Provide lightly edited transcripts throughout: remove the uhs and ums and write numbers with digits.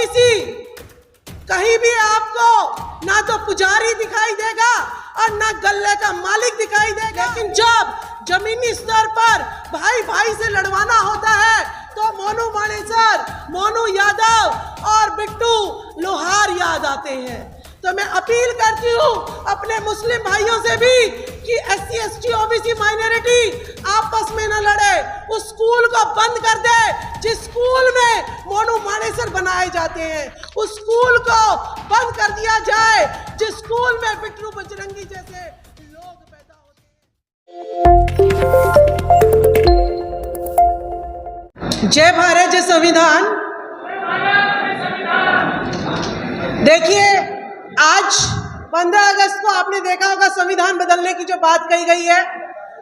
OBC कहीं भी आपको ना तो पुजारी दिखाई देगा और ना गल्ले का मालिक दिखाई देगा। लेकिन जब जमीनी स्तर पर भाई भाई से लड़वाना होता है तो मोनू मानेसर, मोनू यादव और बिट्टू लोहार याद आते हैं। तो मैं अपील करती हूँ अपने मुस्लिम भाइयों से भी कि SC ST OBC माइनॉरिटी आपस में न लड़े, उस स्कूल को बंद कर दे जिस स्कूल में मोनू मानेसर बनाए जाते हैं, उस स्कूल को बंद कर दिया जाए जिस स्कूल में बिट्टू बजरंगी जैसे लोग पैदा होते हैं। जय भारत, जय संविधान। देखिए, आज 15 अगस्त को आपने देखा होगा संविधान बदलने की जो बात कही गई है,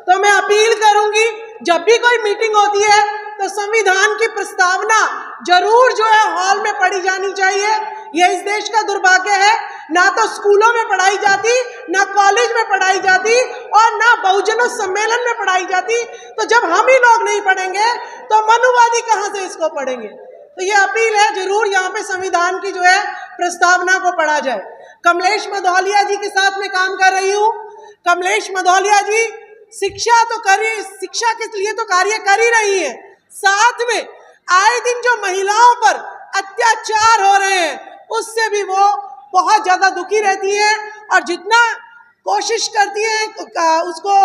तो मैं अपील करूंगी जब भी कोई मीटिंग होती है तो संविधान की प्रस्तावना जरूर जो है हॉल में पढ़ी जानी चाहिए। यह इस देश का दुर्भाग्य है, ना तो स्कूलों में पढ़ाई जाती, ना कॉलेज में पढ़ाई जाती और ना बहुजनों सम्मेलन में पढ़ाई जाती। तो जब हम ही लोग नहीं पढ़ेंगे तो मनुवादी कहाँ से इसको पढ़ेंगे। तो ये अपील है, जरूर यहाँ पे संविधान की जो है प्रस्तावना को पढ़ा जाए। कमलेश मधौलिया जी के साथ में काम कर रही हूँ। कमलेश मधौलिया जी शिक्षा के लिए तो कार्य कर ही रही है, साथ में आए दिन जो महिलाओं पर अत्याचार हो रहे हैं उससे भी वो बहुत ज्यादा दुखी रहती है और जितना कोशिश करती है उसको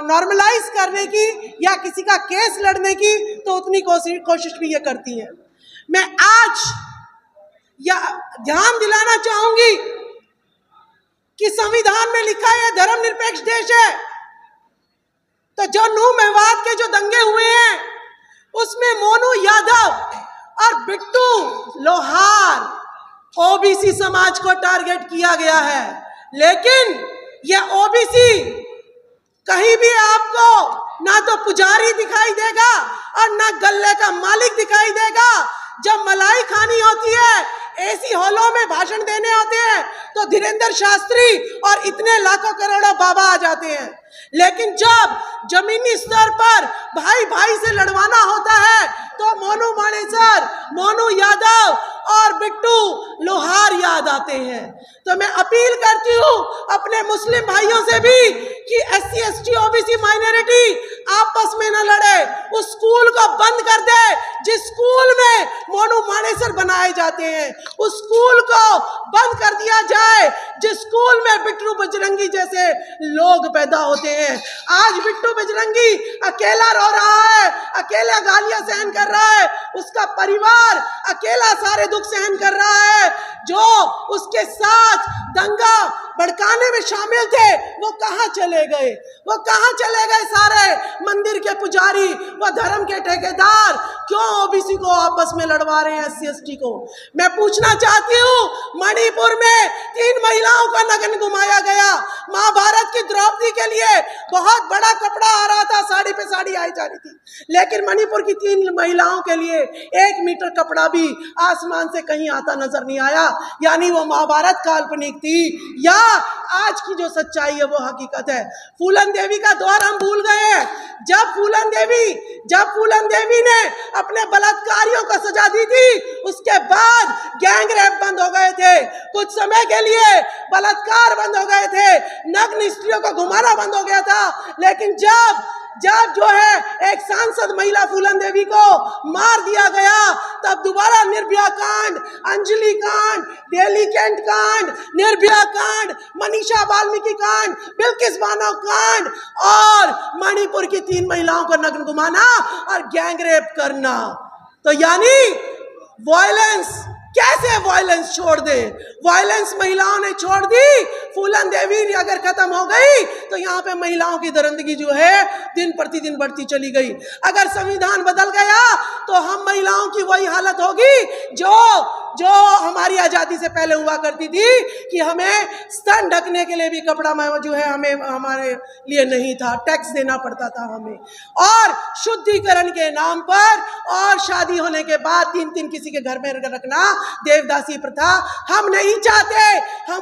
नॉर्मलाइज करने की या किसी का केस लड़ने की, तो उतनी कोशिश भी ये करती है। मैं आज ध्यान दिलाना चाहूंगी कि संविधान में लिखा है धर्मनिरपेक्ष देश है। तो जो नूह मेवात के जो दंगे हुए हैं उसमें मोनू यादव और बिट्टू लोहार ओबीसी समाज को टारगेट किया गया है। लेकिन यह ओबीसी कहीं भी आपको ना तो पुजारी दिखाई देगा और ना गल्ले का मालिक दिखाई देगा। जब मलाई खानी होती है, एसी हॉलों में भाषण देने होते हैं तो धीरेन्द्र शास्त्री और इतने लाखों करोड़ों बाबा आ जाते हैं। लेकिन जब जमीनी स्तर पर भाई भाई से लड़वाना होता है तो मोनू मानेसर, मोनू यादव और बिट्टू लोहार याद आते हैं। तो मैं अपील करती हूँ अपने मुस्लिम भाइयों से भी कि SC ST OBC माइनॉरिटी आपस में न लड़े, उस स्कूल को बंद कर दे जिस स्कूल में मोनू मानेसर बनाए जाते हैं, उस स्कूल को बंद कर दिया जाए जिस स्कूल में बिट्टू बजरंगी जैसे लोग पैदा होते हैं। आज बिट्टू बजरंगी अकेला रो रहा है, अकेला गालियां सहन कर रहा है, उसका परिवार अकेला सारे दुख सहन कर रहा है। जो उसके साथ दंगा भड़काने में शामिल थे वो कहाँ चले गए, वो कहाँ चले गए सारे मंदिर के पुजारी, वो धर्म के ठेकेदार क्यों ओबीसी को आपस में लड़वा रहे हैं SC ST को। मैं पूछना चाहती हूँ, मणिपुर में 3 महिलाओं का नग्न घुमाया गया। महाभारत की द्रौपदी के लिए बहुत बड़ा कपड़ा आ रहा था, साड़ी पे साड़ी आई जा रही थी, लेकिन मणिपुर की 3 महिलाओं के लिए 1 मीटर कपड़ा भी आसमान से कहीं आता नजर नहीं आया। यानी वो महाभारत काल्पनिक थी या आज की जो सच्चाई है वो हकीकत है। फूलन देवी का दौर हम भूल गए हैं। जब फूलन देवी ने अपने बलात्कारियों को सजा दी थी उसके बाद गैंग रेप बंद हो गए थे, कुछ समय के लिए बलात्कार बंद हो गए थे, नग्न स्त्रियों को घुमाना बंद हो गया था। लेकिन जब जो है एक सांसद महिला फूलन देवी को मार दिया गया तब दोबारा निर्भया कांड, अंजलि कांड, दिल्ली कैंट कांड, निर्भया कांड, मनीषा वाल्मीकि कांड, बिल्किस बानो कांड और मणिपुर की 3 महिलाओं को नग्न घुमाना और गैंग रेप करना। तो यानी वायलेंस, कैसे वायलेंस छोड़ दे? वायलेंस महिलाओं ने छोड़ दी। फूलन देवी अगर खत्म हो गई तो यहाँ पे महिलाओं की दरिंदगी जो है दिन प्रतिदिन बढ़ती चली गई। अगर संविधान बदल गया तो हम महिलाओं की वही हालत होगी जो हमारी आजादी से पहले हुआ करती थी कि हमें स्तन ढकने के लिए भी कपड़ा जो है हमें हमारे लिए नहीं था, टैक्स देना पड़ता था हमें। और शुद्धिकरण के नाम पर और शादी होने के बाद 3-3 किसी के घर में रखना, देवदासी प्रथा हम नहीं चाहते। हम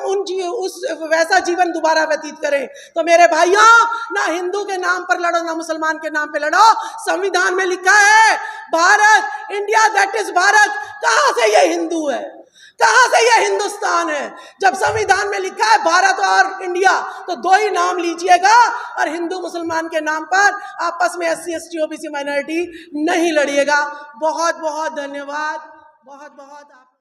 उस वैसा जीवन दोबारा व्यतीत करें। तो मेरे भाइयों, ना हिंदू के नाम पर लड़ो ना मुसलमान के नाम पे लड़ो। संविधान में लिखा है Bharat, India that is Bharat. कहां से से ये हिंदू है, कहां से ये हिंदुस्तान है? जब संविधान में लिखा है भारत और इंडिया, तो दो ही नाम लीजिएगा और हिंदू मुसलमान के नाम पर आपस में SC ST OBC माइनॉरिटी नहीं लड़िएगा। बहुत बहुत धन्यवाद, बहुत बहुत आप